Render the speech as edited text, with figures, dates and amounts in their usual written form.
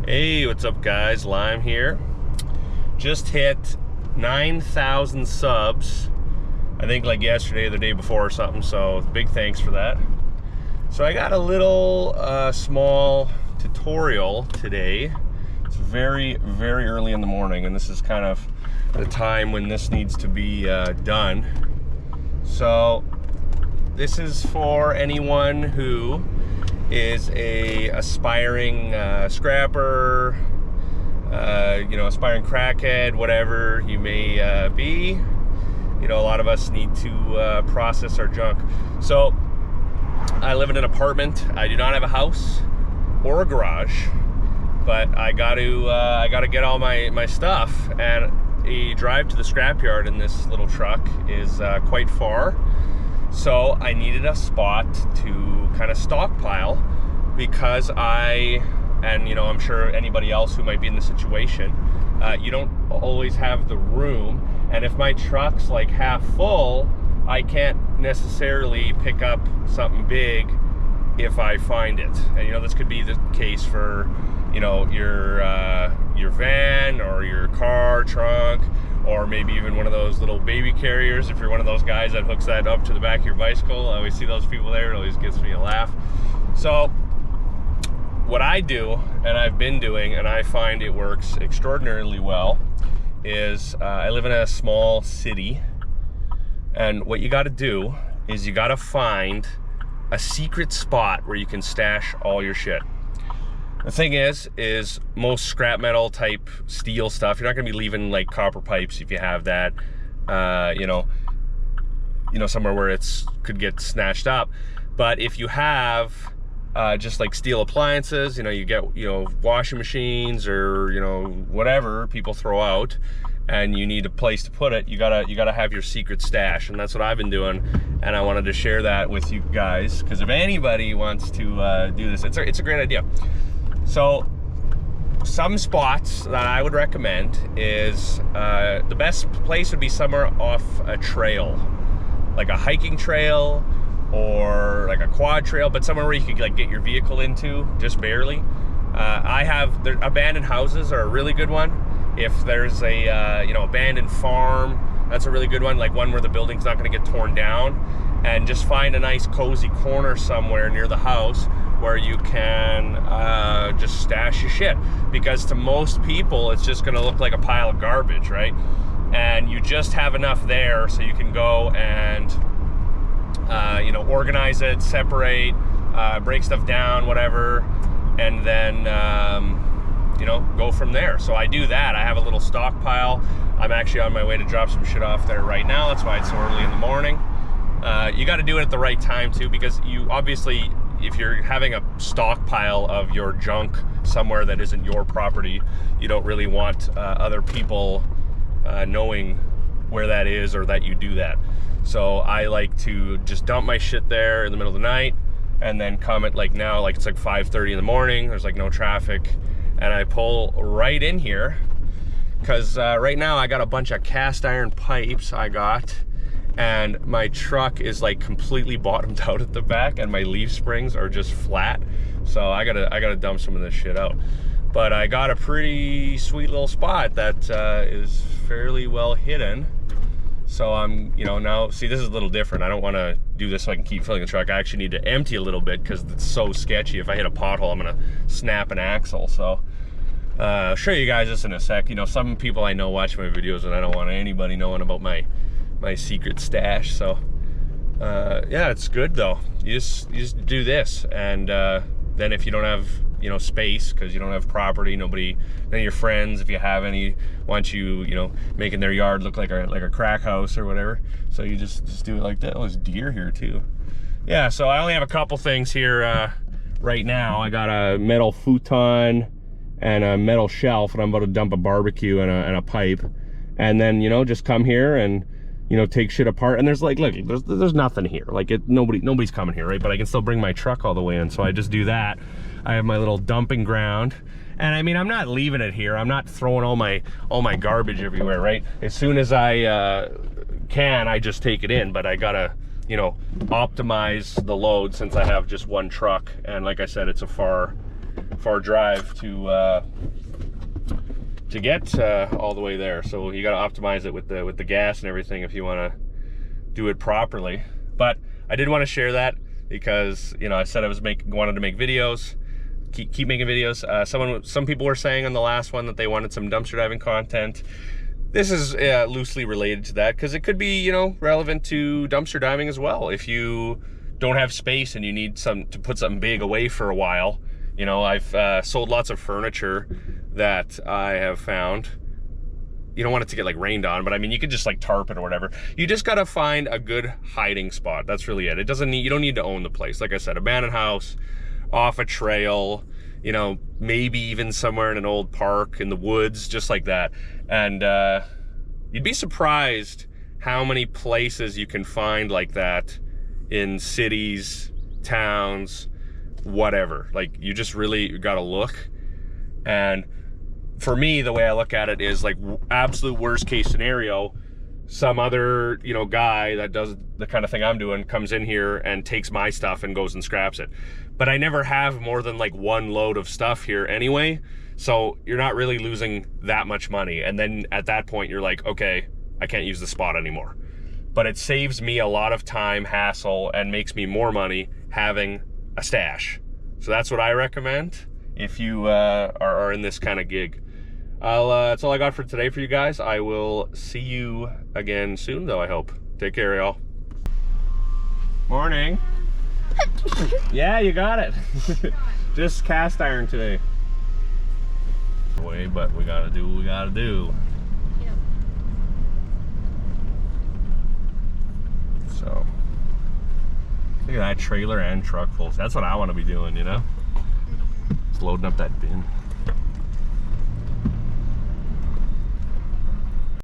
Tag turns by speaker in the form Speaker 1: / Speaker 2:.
Speaker 1: Hey, what's up guys? Lime here. Just hit 9,000 subs, I think like yesterday or the day before or something, so big thanks for that. So I got a little small tutorial today. It's very early in the morning, and this is kind of the time when this needs to be done. So this is for anyone who is a aspiring scrapper, aspiring crackhead, whatever you may be. You know, a lot of us need to process our junk. So I live in an apartment. I do not have a house or a garage, but I got to get all my stuff, and a drive to the scrapyard in this little truck is quite far. So I needed a spot to kind of stockpile, because I'm sure anybody else who might be in the situation, you don't always have the room, and if my truck's like half full, I can't necessarily pick up something big if I find it. And this could be the case for your van or your car trunk, or maybe even one of those little baby carriers if you're one of those guys that hooks that up to the back of your bicycle. I always see those people there. It always gives me a laugh. So what I do, and I've been doing, and I find it works extraordinarily well, is I live in a small city, and what you got to do is you got to find a secret spot where you can stash all your shit. The thing is most scrap metal type steel stuff, you're not gonna be leaving like copper pipes if you have that, somewhere where it's could get snatched up. But if you have just like steel appliances, you get washing machines or whatever people throw out, and you need a place to put it, you gotta have your secret stash. And that's what I've been doing, and I wanted to share that with you guys, because if anybody wants to do this, it's a great idea. So some spots that I would recommend is the best place would be somewhere off a trail, like a hiking trail or like a quad trail, but somewhere where you could like get your vehicle into just barely. Abandoned houses are a really good one. If there's a abandoned farm, that's a really good one, like one where the building's not going to get torn down, and just find a nice cozy corner somewhere near the house where you can just stash your shit, because to most people it's just going to look like a pile of garbage, right? And you just have enough there so you can go and organize it, separate, break stuff down, whatever, and then go from there. So I do that. I have a little stockpile. I'm actually on my way to drop some shit off there right now. That's why it's so early in the morning. You got to do it at the right time too, because you obviously, if you're having a stockpile of your junk somewhere that isn't your property, you don't really want other people knowing where that is or that you do that. So I like to just dump my shit there in the middle of the night, and then come at like now, like it's like 5:30 in the morning, there's like no traffic, and I pull right in here, because right now I got a bunch of cast iron pipes and my truck is like completely bottomed out at the back, and my leaf springs are just flat. So I gotta dump some of this shit out. But I got a pretty sweet little spot that is fairly well hidden. So I'm, now, see, this is a little different. I don't want to do this so I can keep filling the truck. I actually need to empty a little bit, because it's so sketchy. If I hit a pothole, I'm gonna snap an axle. So I'll show you guys this in a sec. Some people I know watch my videos, and I don't want anybody knowing about my secret stash. So yeah, it's good though. You just do this, and then if you don't have space, because you don't have property, none of your friends, if you have any, want you making their yard look like a crack house or whatever, so you just do it like that. Oh, there's deer here too. Yeah, so I only have a couple things here right now. I got a metal futon and a metal shelf, and I'm about to dump a barbecue and a pipe, and then just come here and take shit apart. And there's like, look, there's nothing here. Like nobody's coming here, right? But I can still bring my truck all the way in. So I just do that. I have my little dumping ground. And I mean, I'm not leaving it here. I'm not throwing all my garbage everywhere, right? As soon as I can, I just take it in. But I gotta, optimize the load, since I have just one truck. And like I said, it's a far far drive to get all the way there. So you got to optimize it with the gas and everything if you want to do it properly. But I did want to share that because, you know, I said I was wanted to make videos, keep making videos. Some people were saying on the last one that they wanted some dumpster diving content. This is loosely related to that because it could be, you know, relevant to dumpster diving as well. If you don't have space and you need to put something big away for a while. You know, I've sold lots of furniture that I have found. You don't want it to get like rained on, but I mean, you could just like tarp it or whatever. You just gotta find a good hiding spot. That's really it. You don't need to own the place. Like I said, abandoned house, off a trail, you know, maybe even somewhere in an old park in the woods, just like that. And you'd be surprised how many places you can find like that in cities, towns, whatever. Like, you just really gotta look. And for me, the way I look at it is like absolute worst case scenario, some other, you know, guy that does the kind of thing I'm doing comes in here and takes my stuff and goes and scraps it. But I never have more than like one load of stuff here anyway, so you're not really losing that much money. And then at that point you're like, okay, I can't use the spot anymore. But it saves me a lot of time, hassle, and makes me more money having a stash. So that's what I recommend if you are in this kind of gig. That's all I got for today for you guys. I will see you again soon, though, I hope. Take care, y'all. Morning. Yeah, you got it. Just cast iron today. But we gotta do what we gotta do.
Speaker 2: Yep.
Speaker 1: So, look at that trailer and truck full. That's what I want to be doing, you know? Just loading up that bin.